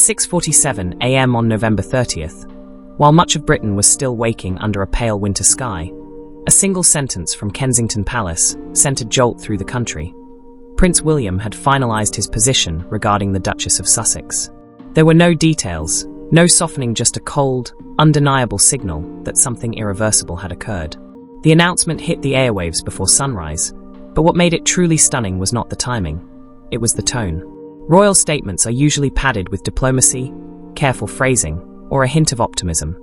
6:47 a.m. on November 30th, while much of Britain was still waking under a pale winter sky, a single sentence from Kensington Palace sent a jolt through the country. Prince William had finalised his position regarding the Duchess of Sussex. There were no details, no softening, just a cold, undeniable signal that something irreversible had occurred. The announcement hit the airwaves before sunrise, but what made it truly stunning was not the timing, it was the tone. Royal statements are usually padded with diplomacy, careful phrasing, or a hint of optimism.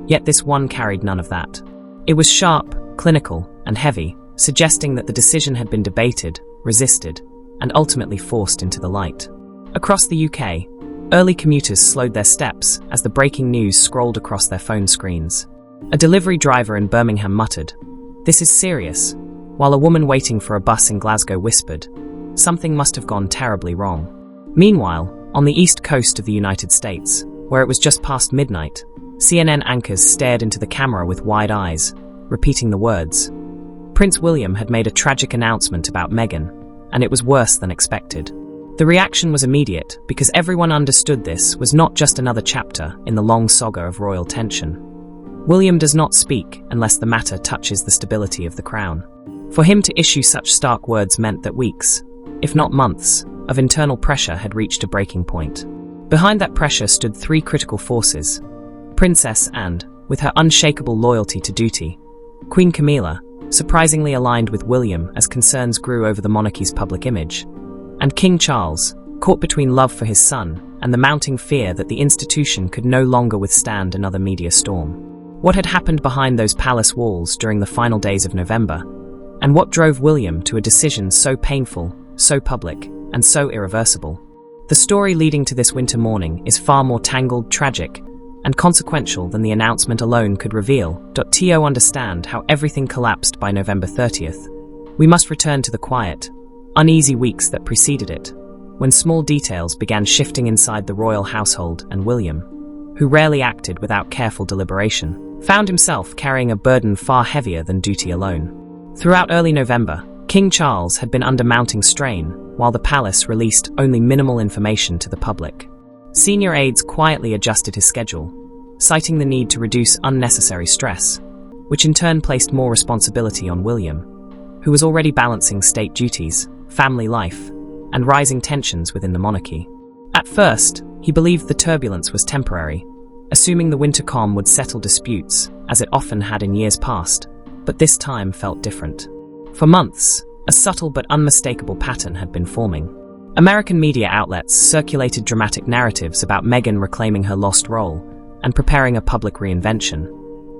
Yet this one carried none of that. It was sharp, clinical, and heavy, suggesting that the decision had been debated, resisted, and ultimately forced into the light. Across the UK, early commuters slowed their steps as the breaking news scrolled across their phone screens. A delivery driver in Birmingham muttered, "This is serious," while a woman waiting for a bus in Glasgow whispered, "Something must have gone terribly wrong." Meanwhile, on the east coast of the United States, where it was just past midnight, CNN anchors stared into the camera with wide eyes, repeating the words. Prince William had made a tragic announcement about Meghan, and it was worse than expected. The reaction was immediate because everyone understood this was not just another chapter in the long saga of royal tension. William does not speak unless the matter touches the stability of the crown. For him to issue such stark words meant that weeks, if not months, of internal pressure had reached a breaking point. Behind that pressure stood three critical forces: Princess Anne, with her unshakable loyalty to duty; Queen Camilla, surprisingly aligned with William as concerns grew over the monarchy's public image; and King Charles, caught between love for his son and the mounting fear that the institution could no longer withstand another media storm. What had happened behind those palace walls during the final days of November, and what drove William to a decision so painful, so public, and so irreversible? The story leading to this winter morning is far more tangled, tragic, and consequential than the announcement alone could reveal. To understand how everything collapsed by November 30th, we must return to the quiet, uneasy weeks that preceded it, when small details began shifting inside the royal household, and William, who rarely acted without careful deliberation, found himself carrying a burden far heavier than duty alone. Throughout early November, King Charles had been under mounting strain, while the palace released only minimal information to the public. Senior aides quietly adjusted his schedule, citing the need to reduce unnecessary stress, which in turn placed more responsibility on William, who was already balancing state duties, family life, and rising tensions within the monarchy. At first, he believed the turbulence was temporary, assuming the winter calm would settle disputes, as it often had in years past, but this time felt different. For months, a subtle but unmistakable pattern had been forming. American media outlets circulated dramatic narratives about Meghan reclaiming her lost role and preparing a public reinvention,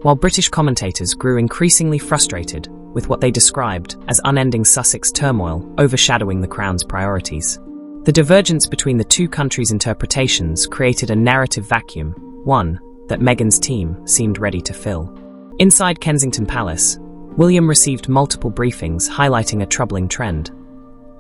while British commentators grew increasingly frustrated with what they described as unending Sussex turmoil overshadowing the Crown's priorities. The divergence between the two countries' interpretations created a narrative vacuum, one that Meghan's team seemed ready to fill. Inside Kensington Palace, William received multiple briefings highlighting a troubling trend.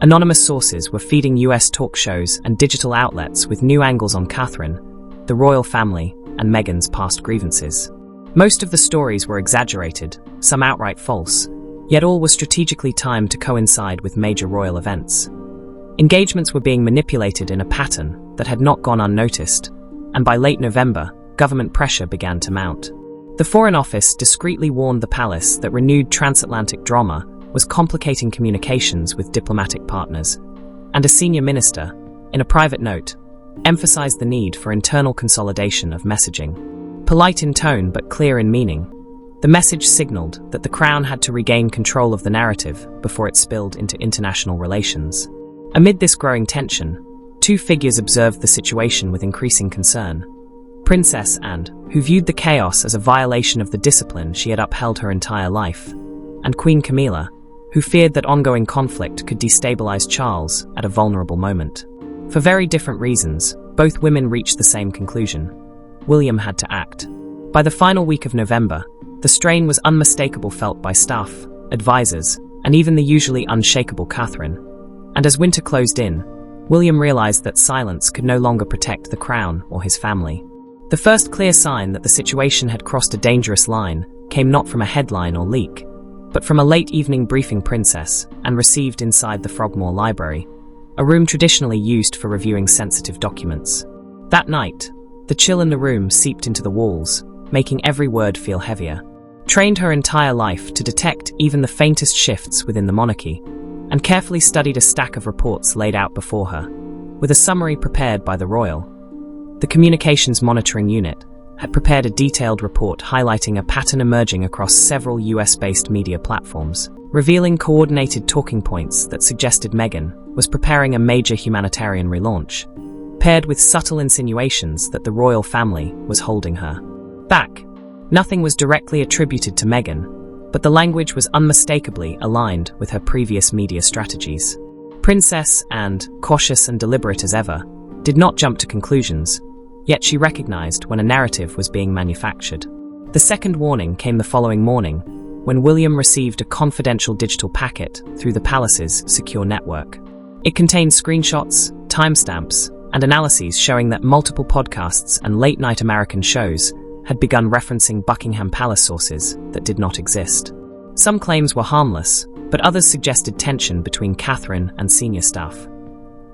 Anonymous sources were feeding US talk shows and digital outlets with new angles on Catherine, the royal family, and Meghan's past grievances. Most of the stories were exaggerated, some outright false, yet all were strategically timed to coincide with major royal events. Engagements were being manipulated in a pattern that had not gone unnoticed, and by late November, government pressure began to mount. The Foreign Office discreetly warned the palace that renewed transatlantic drama was complicating communications with diplomatic partners, and a senior minister, in a private note, emphasized the need for internal consolidation of messaging. Polite in tone but clear in meaning, the message signaled that the Crown had to regain control of the narrative before it spilled into international relations. Amid this growing tension, two figures observed the situation with increasing concern. Princess Anne, who viewed the chaos as a violation of the discipline she had upheld her entire life, and Queen Camilla, who feared that ongoing conflict could destabilize Charles at a vulnerable moment. For very different reasons, both women reached the same conclusion: William had to act. By the final week of November, the strain was unmistakable, felt by staff, advisors, and even the usually unshakable Catherine. And as winter closed in, William realized that silence could no longer protect the Crown or his family. The first clear sign that the situation had crossed a dangerous line came not from a headline or leak, but from a late evening briefing Princess Anne received inside the Frogmore Library, a room traditionally used for reviewing sensitive documents. That night, the chill in the room seeped into the walls, making every word feel heavier. Trained her entire life to detect even the faintest shifts within the monarchy, and carefully studied a stack of reports laid out before her, with a summary prepared by the Royal. The Communications Monitoring Unit had prepared a detailed report highlighting a pattern emerging across several US-based media platforms, revealing coordinated talking points that suggested Meghan was preparing a major humanitarian relaunch, paired with subtle insinuations that the royal family was holding her back. Nothing was directly attributed to Meghan, but the language was unmistakably aligned with her previous media strategies. Princess, and cautious and deliberate as ever, did not jump to conclusions, yet she recognized when a narrative was being manufactured. The second warning came the following morning, when William received a confidential digital packet through the palace's secure network. It contained screenshots, timestamps, and analyses showing that multiple podcasts and late-night American shows had begun referencing Buckingham Palace sources that did not exist. Some claims were harmless, but others suggested tension between Catherine and senior staff.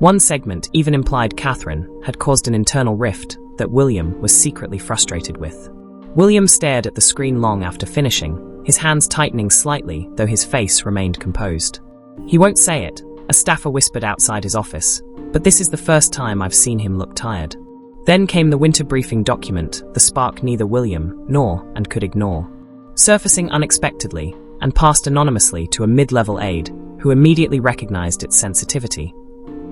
One segment even implied Catherine had caused an internal rift that William was secretly frustrated with. William stared at the screen long after finishing, his hands tightening slightly though his face remained composed. "He won't say it," a staffer whispered outside his office, "but this is the first time I've seen him look tired." Then came the winter briefing document, the spark neither William nor and could ignore. Surfacing unexpectedly and passed anonymously to a mid-level aide who immediately recognized its sensitivity.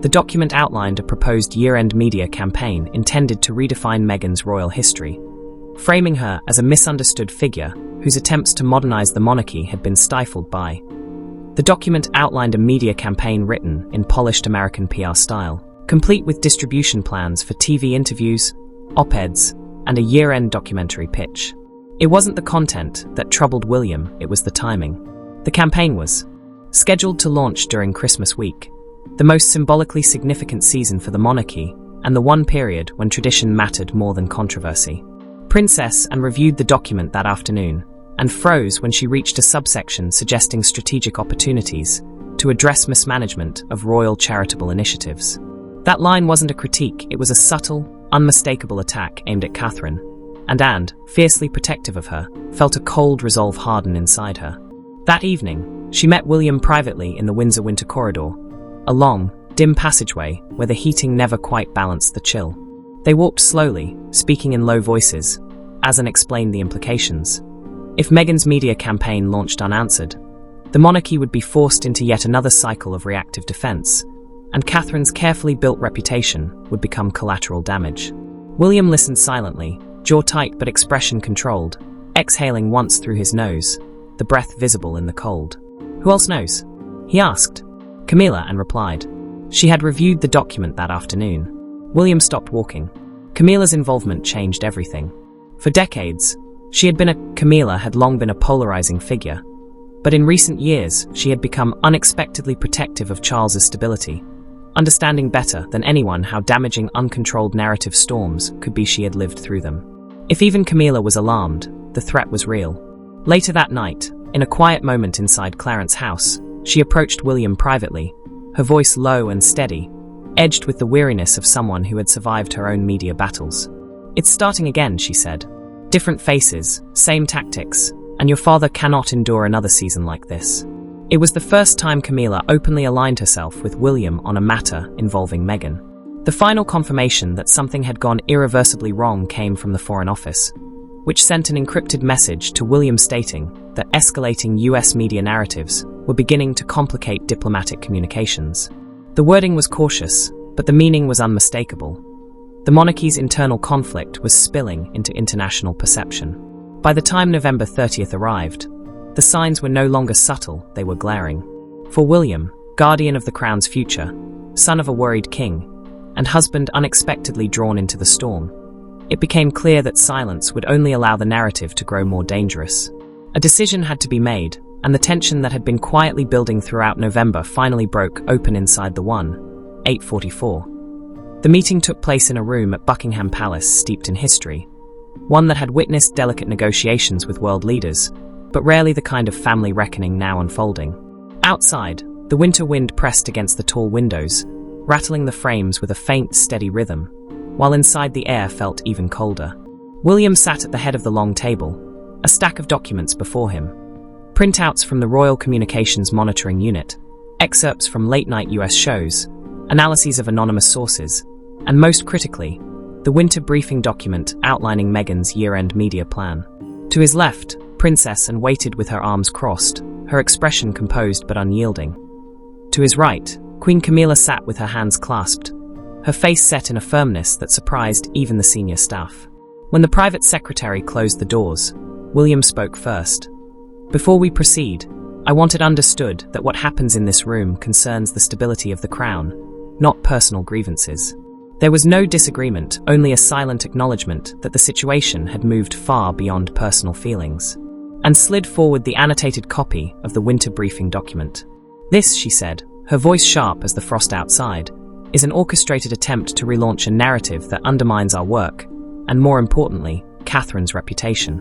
The document outlined a proposed year-end media campaign intended to redefine Meghan's royal history, framing her as a misunderstood figure whose attempts to modernize the monarchy had been stifled by. The document outlined a media campaign written in polished American PR style, complete with distribution plans for TV interviews, op-eds, and a year-end documentary pitch. It wasn't the content that troubled William, it was the timing. The campaign was scheduled to launch during Christmas week, the most symbolically significant season for the monarchy, and the one period when tradition mattered more than controversy. Princess Anne reviewed the document that afternoon, and froze when she reached a subsection suggesting strategic opportunities to address mismanagement of royal charitable initiatives. That line wasn't a critique, it was a subtle, unmistakable attack aimed at Catherine, and Anne, fiercely protective of her, felt a cold resolve harden inside her. That evening, she met William privately in the Windsor Winter Corridor, a long, dim passageway where the heating never quite balanced the chill. They walked slowly, speaking in low voices, as Anne explained the implications. If Meghan's media campaign launched unanswered, the monarchy would be forced into yet another cycle of reactive defense, and Catherine's carefully built reputation would become collateral damage. William listened silently, jaw tight but expression controlled, exhaling once through his nose, the breath visible in the cold. "Who else knows?" he asked. "Camilla," Anne replied. She had reviewed the document that afternoon. William stopped walking. Camilla's involvement changed everything. For decades, Camilla had long been a polarizing figure, but in recent years she had become unexpectedly protective of Charles's stability, understanding better than anyone how damaging uncontrolled narrative storms could be. She had lived through them. If even Camilla was alarmed, the threat was real. Later that night, in a quiet moment inside Clarence's house, she approached William privately, her voice low and steady, edged with the weariness of someone who had survived her own media battles. "It's starting again," she said. "Different faces, same tactics, and your father cannot endure another season like this." It was the first time Camilla openly aligned herself with William on a matter involving Meghan. The final confirmation that something had gone irreversibly wrong came from the Foreign Office, which sent an encrypted message to William stating that escalating US media narratives were beginning to complicate diplomatic communications. The wording was cautious, but the meaning was unmistakable. The monarchy's internal conflict was spilling into international perception. By the time November 30th arrived, the signs were no longer subtle, they were glaring. For William, guardian of the crown's future, son of a worried king, and husband unexpectedly drawn into the storm, it became clear that silence would only allow the narrative to grow more dangerous. A decision had to be made, and the tension that had been quietly building throughout November finally broke open inside the 844. The meeting took place in a room at Buckingham Palace steeped in history, one that had witnessed delicate negotiations with world leaders, but rarely the kind of family reckoning now unfolding. Outside, the winter wind pressed against the tall windows, rattling the frames with a faint, steady rhythm, while inside the air felt even colder. William sat at the head of the long table, a stack of documents before him. Printouts from the Royal Communications Monitoring Unit, excerpts from late-night US shows, analyses of anonymous sources, and most critically, the winter briefing document outlining Meghan's year-end media plan. To his left, Princess Anne waited with her arms crossed, her expression composed but unyielding. To his right, Queen Camilla sat with her hands clasped, her face set in a firmness that surprised even the senior staff. When the private secretary closed the doors, William spoke first. "Before we proceed, I want it understood that what happens in this room concerns the stability of the Crown, not personal grievances." There was no disagreement, only a silent acknowledgement that the situation had moved far beyond personal feelings. Anne slid forward the annotated copy of the winter briefing document. "This," she said, her voice sharp as the frost outside, "is an orchestrated attempt to relaunch a narrative that undermines our work, and more importantly, Catherine's reputation."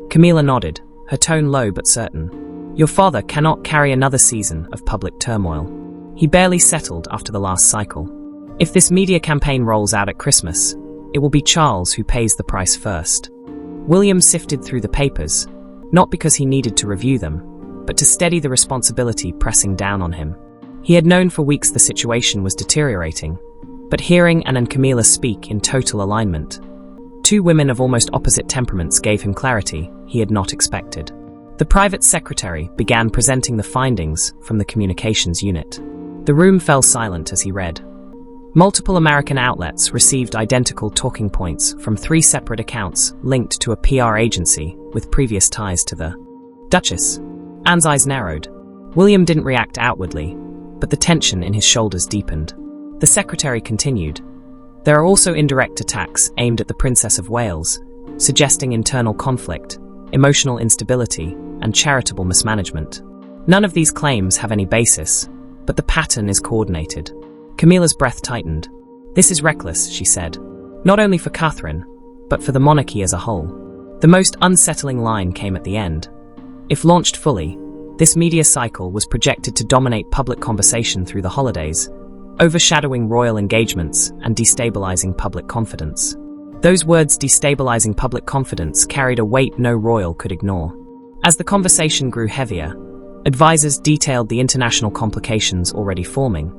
Camilla nodded, her tone low but certain. "Your father cannot carry another season of public turmoil. He barely settled after the last cycle. If this media campaign rolls out at Christmas, it will be Charles who pays the price first." William sifted through the papers, not because he needed to review them, but to steady the responsibility pressing down on him. He had known for weeks the situation was deteriorating, but hearing Anne and Camilla speak in total alignment, two women of almost opposite temperaments, gave him clarity he had not expected. The private secretary began presenting the findings from the communications unit. The room fell silent as he read. Multiple American outlets received identical talking points from 3 separate accounts linked to a PR agency with previous ties to the Duchess. Anne's eyes narrowed. William didn't react outwardly, but the tension in his shoulders deepened. The secretary continued. "There are also indirect attacks aimed at the Princess of Wales, suggesting internal conflict, emotional instability, and charitable mismanagement. None of these claims have any basis, but the pattern is coordinated." Camilla's breath tightened. "This is reckless," she said. "Not only for Catherine, but for the monarchy as a whole." The most unsettling line came at the end. If launched fully, this media cycle was projected to dominate public conversation through the holidays, overshadowing royal engagements and destabilizing public confidence. Those words, destabilizing public confidence, carried a weight no royal could ignore. As the conversation grew heavier, advisors detailed the international complications already forming,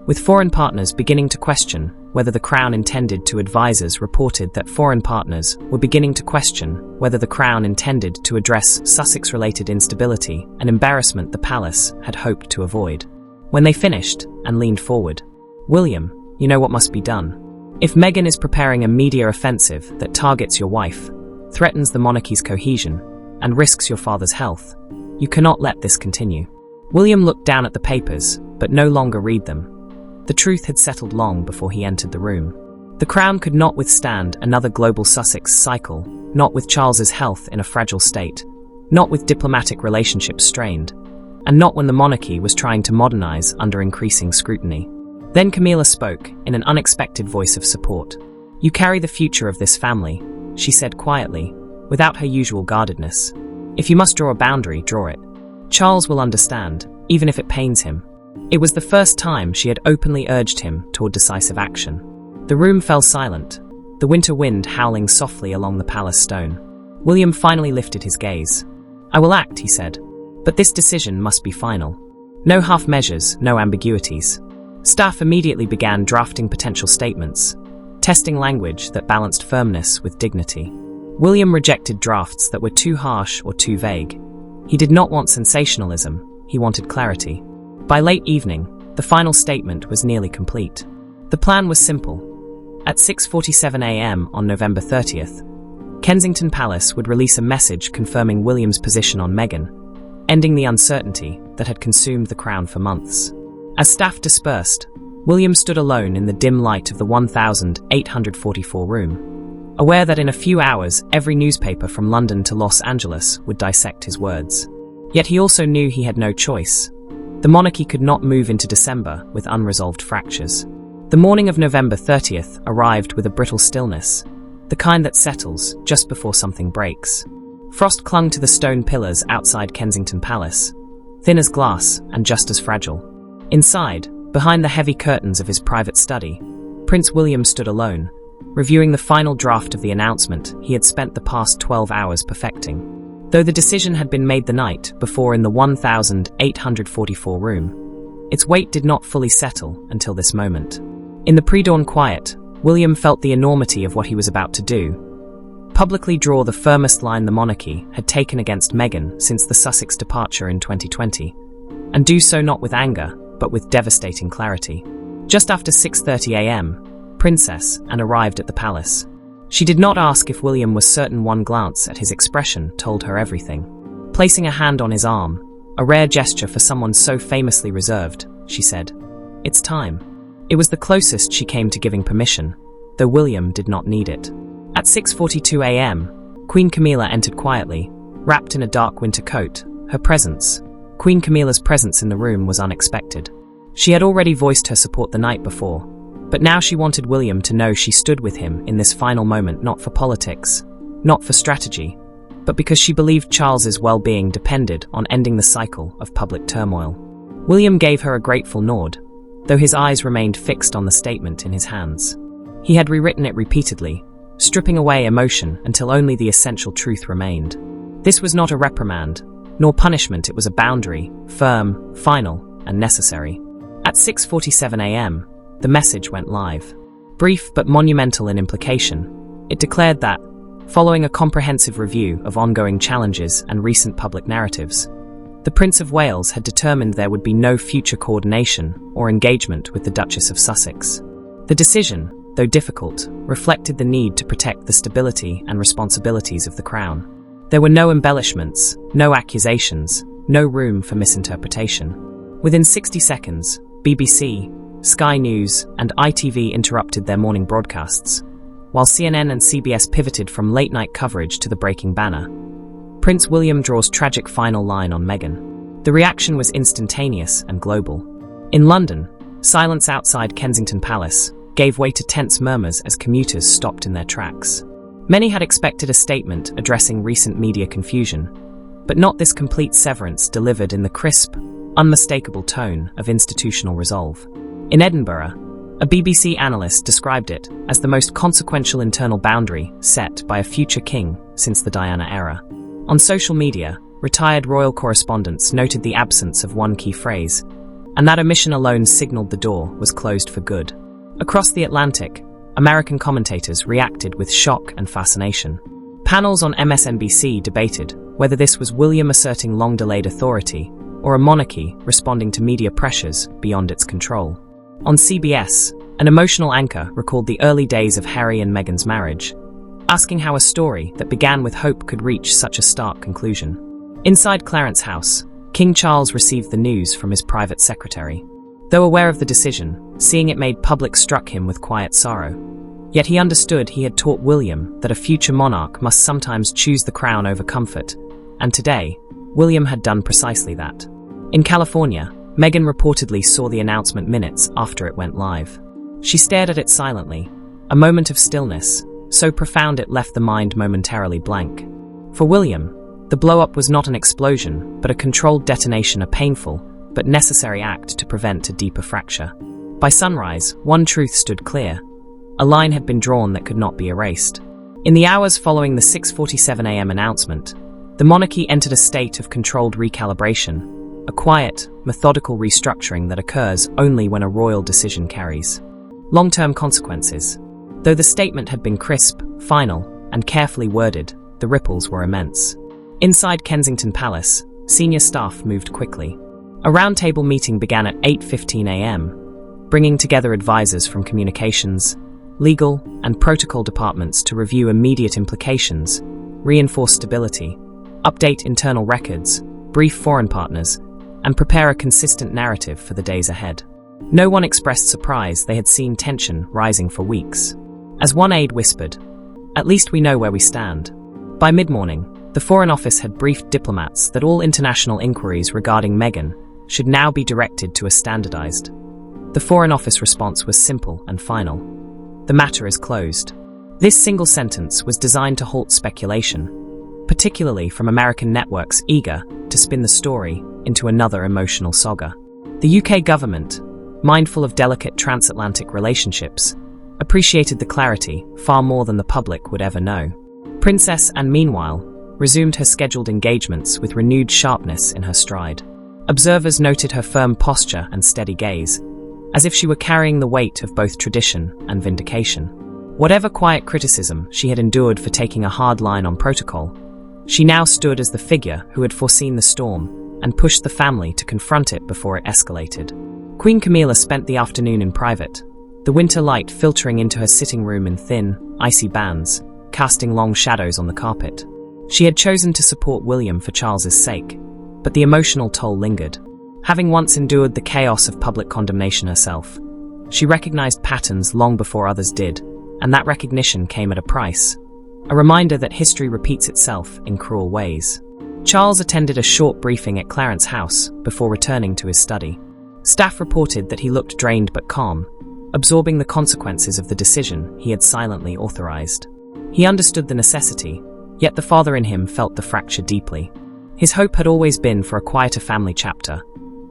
with foreign partners beginning to question whether the Crown intended to. Advisors reported that foreign partners were beginning to question whether the Crown intended to address Sussex-related instability and embarrassment the palace had hoped to avoid. When they finished and leaned forward, "William, you know what must be done. If Meghan is preparing a media offensive that targets your wife, threatens the monarchy's cohesion, and risks your father's health, you cannot let this continue." William looked down at the papers, but no longer read them. The truth had settled long before he entered the room. The Crown could not withstand another global Sussex cycle, not with Charles's health in a fragile state, not with diplomatic relationships strained, and not when the monarchy was trying to modernize under increasing scrutiny. Then Camilla spoke in an unexpected voice of support. "You carry the future of this family," she said quietly, without her usual guardedness. "If you must draw a boundary, draw it. Charles will understand, even if it pains him." It was the first time she had openly urged him toward decisive action. The room fell silent, the winter wind howling softly along the palace stone. William finally lifted his gaze. "I will act," he said, "but this decision must be final. No half measures, no ambiguities." Staff immediately began drafting potential statements, testing language that balanced firmness with dignity. William rejected drafts that were too harsh or too vague. He did not want sensationalism, he wanted clarity. By late evening, the final statement was nearly complete. The plan was simple. At 6:47 a.m. on November 30th, Kensington Palace would release a message confirming William's position on Meghan, ending the uncertainty that had consumed the Crown for months. As staff dispersed, William stood alone in the dim light of the 1844 room, aware that in a few hours every newspaper from London to Los Angeles would dissect his words. Yet he also knew he had no choice. The monarchy could not move into December with unresolved fractures. The morning of November 30th arrived with a brittle stillness, the kind that settles just before something breaks. Frost clung to the stone pillars outside Kensington Palace, thin as glass and just as fragile. Inside, behind the heavy curtains of his private study, Prince William stood alone, reviewing the final draft of the announcement he had spent the past 12 hours perfecting. Though the decision had been made the night before in the 1844 room, its weight did not fully settle until this moment. In the pre-dawn quiet, William felt the enormity of what he was about to do. Publicly draw the firmest line the monarchy had taken against Meghan since the Sussex departure in 2020, and do so not with anger, but with devastating clarity. Just after 6:30 a.m., Princess Anne arrived at the palace. She did not ask if William was certain. One glance at his expression told her everything. Placing a hand on his arm, a rare gesture for someone so famously reserved, she said, "It's time." It was the closest she came to giving permission, though William did not need it. At 6:42 a.m., Queen Camilla entered quietly, wrapped in a dark winter coat. Queen Camilla's presence in the room was unexpected. She had already voiced her support the night before, but now she wanted William to know she stood with him in this final moment, not for politics, not for strategy, but because she believed Charles's well-being depended on ending the cycle of public turmoil. William gave her a grateful nod, though his eyes remained fixed on the statement in his hands. He had rewritten it repeatedly, stripping away emotion until only the essential truth remained. This was not a reprimand, nor punishment. It was a boundary, firm, final, and necessary. At 6:47 a.m., the message went live. Brief but monumental in implication, it declared that, following a comprehensive review of ongoing challenges and recent public narratives, the Prince of Wales had determined there would be no future coordination or engagement with the Duchess of Sussex. The decision, though difficult, reflected the need to protect the stability and responsibilities of the Crown. There were no embellishments, no accusations, no room for misinterpretation. Within 60 seconds, BBC, Sky News, and ITV interrupted their morning broadcasts, while CNN and CBS pivoted from late-night coverage to the breaking banner. Prince William draws tragic final line on Meghan. The reaction was instantaneous and global. In London, silence outside Kensington Palace gave way to tense murmurs as commuters stopped in their tracks. Many had expected a statement addressing recent media confusion, but not this complete severance delivered in the crisp, unmistakable tone of institutional resolve. In Edinburgh, a BBC analyst described it as the most consequential internal boundary set by a future king since the Diana era. On social media, retired royal correspondents noted the absence of one key phrase, and that omission alone signaled the door was closed for good. Across the Atlantic, American commentators reacted with shock and fascination. Panels on MSNBC debated whether this was William asserting long-delayed authority or a monarchy responding to media pressures beyond its control. On CBS, an emotional anchor recalled the early days of Harry and Meghan's marriage, asking how a story that began with hope could reach such a stark conclusion. Inside Clarence House, King Charles received the news from his private secretary. Though aware of the decision, seeing it made public struck him with quiet sorrow. Yet he understood he had taught William that a future monarch must sometimes choose the crown over comfort, and today, William had done precisely that. In California, Meghan reportedly saw the announcement minutes after it went live. She stared at it silently, a moment of stillness, so profound it left the mind momentarily blank. For William, the blow-up was not an explosion, but a controlled detonation, a painful, but necessary act to prevent a deeper fracture. By sunrise, one truth stood clear. A line had been drawn that could not be erased. In the hours following the 6:47 a.m. announcement, the monarchy entered a state of controlled recalibration, a quiet, methodical restructuring that occurs only when a royal decision carries long-term consequences. Though the statement had been crisp, final, and carefully worded, the ripples were immense. Inside Kensington Palace, senior staff moved quickly. A roundtable meeting began at 8:15 a.m., bringing together advisors from communications, legal, and protocol departments to review immediate implications, reinforce stability, update internal records, brief foreign partners, and prepare a consistent narrative for the days ahead. No one expressed surprise. They had seen tension rising for weeks. As one aide whispered, "At least we know where we stand." By mid-morning, the Foreign Office had briefed diplomats that all international inquiries regarding Meghan should now be directed to a standardized. The Foreign Office response was simple and final. The matter is closed. This single sentence was designed to halt speculation, particularly from American networks eager to spin the story into another emotional saga. The UK government, mindful of delicate transatlantic relationships, appreciated the clarity far more than the public would ever know. Princess Anne, meanwhile, resumed her scheduled engagements with renewed sharpness in her stride. Observers noted her firm posture and steady gaze, as if she were carrying the weight of both tradition and vindication. Whatever quiet criticism she had endured for taking a hard line on protocol, she now stood as the figure who had foreseen the storm and pushed the family to confront it before it escalated. Queen Camilla spent the afternoon in private, the winter light filtering into her sitting room in thin, icy bands, casting long shadows on the carpet. She had chosen to support William for Charles's sake, but the emotional toll lingered. Having once endured the chaos of public condemnation herself, she recognized patterns long before others did, and that recognition came at a price, a reminder that history repeats itself in cruel ways. Charles attended a short briefing at Clarence House before returning to his study. Staff reported that he looked drained but calm, absorbing the consequences of the decision he had silently authorized. He understood the necessity, yet the father in him felt the fracture deeply. His hope had always been for a quieter family chapter,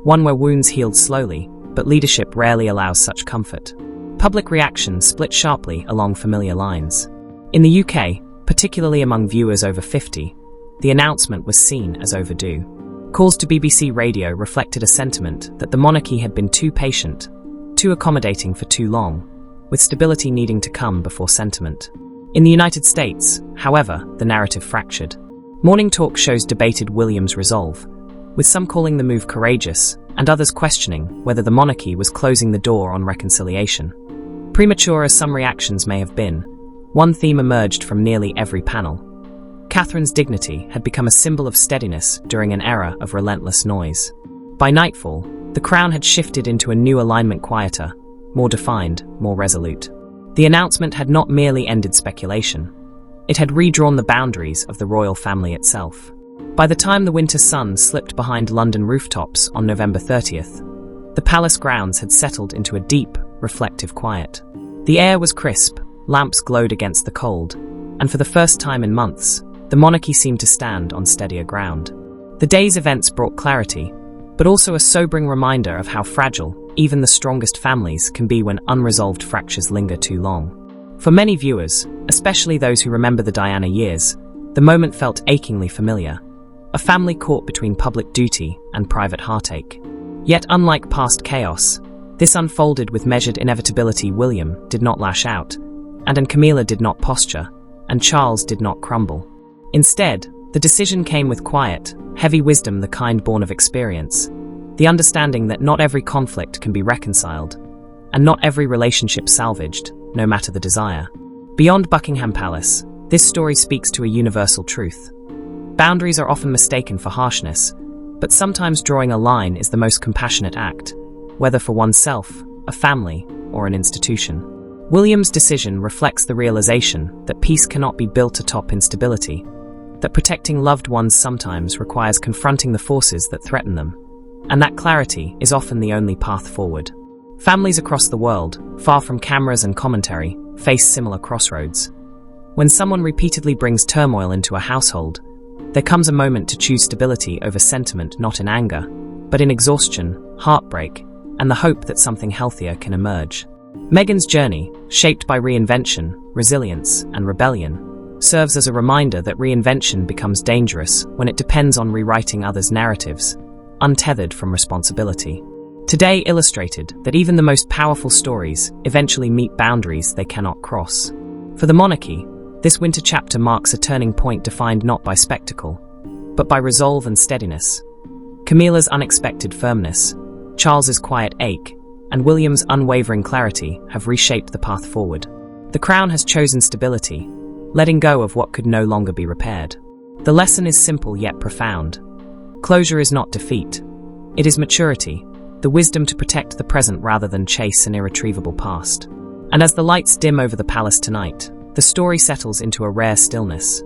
one where wounds healed slowly, but leadership rarely allows such comfort. Public reaction split sharply along familiar lines. In the UK, particularly among viewers over 50, the announcement was seen as overdue. Calls to BBC Radio reflected a sentiment that the monarchy had been too patient, too accommodating for too long, with stability needing to come before sentiment. In the United States, however, the narrative fractured. Morning talk shows debated William's resolve, with some calling the move courageous and others questioning whether the monarchy was closing the door on reconciliation. Premature as some reactions may have been, one theme emerged from nearly every panel. Catherine's dignity had become a symbol of steadiness during an era of relentless noise. By nightfall, the crown had shifted into a new alignment, quieter, more defined, more resolute. The announcement had not merely ended speculation. It had redrawn the boundaries of the royal family itself. By the time the winter sun slipped behind London rooftops on November 30th, the palace grounds had settled into a deep, reflective quiet. The air was crisp, lamps glowed against the cold, and for the first time in months, the monarchy seemed to stand on steadier ground. The day's events brought clarity, but also a sobering reminder of how fragile even the strongest families can be when unresolved fractures linger too long. For many viewers, especially those who remember the Diana years, the moment felt achingly familiar. A family caught between public duty and private heartache. Yet unlike past chaos, this unfolded with measured inevitability. William did not lash out, and Camilla did not posture, and Charles did not crumble. Instead, the decision came with quiet, heavy wisdom, the kind born of experience, the understanding that not every conflict can be reconciled, and not every relationship salvaged, no matter the desire. Beyond Buckingham Palace, this story speaks to a universal truth. Boundaries are often mistaken for harshness, but sometimes drawing a line is the most compassionate act, whether for oneself, a family, or an institution. William's decision reflects the realization that peace cannot be built atop instability, that protecting loved ones sometimes requires confronting the forces that threaten them, and that clarity is often the only path forward. Families across the world, far from cameras and commentary, face similar crossroads. When someone repeatedly brings turmoil into a household, there comes a moment to choose stability over sentiment, not in anger, but in exhaustion, heartbreak, and the hope that something healthier can emerge. Meghan's journey, shaped by reinvention, resilience, and rebellion, serves as a reminder that reinvention becomes dangerous when it depends on rewriting others' narratives, untethered from responsibility. Today illustrated that even the most powerful stories eventually meet boundaries they cannot cross. For the monarchy, this winter chapter marks a turning point defined not by spectacle, but by resolve and steadiness. Camilla's unexpected firmness, Charles's quiet ache, and William's unwavering clarity have reshaped the path forward. The crown has chosen stability, letting go of what could no longer be repaired. The lesson is simple yet profound. Closure is not defeat. It is maturity, the wisdom to protect the present rather than chase an irretrievable past. And as the lights dim over the palace tonight, the story settles into a rare stillness.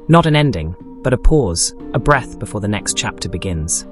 Not an ending, but a pause, a breath before the next chapter begins.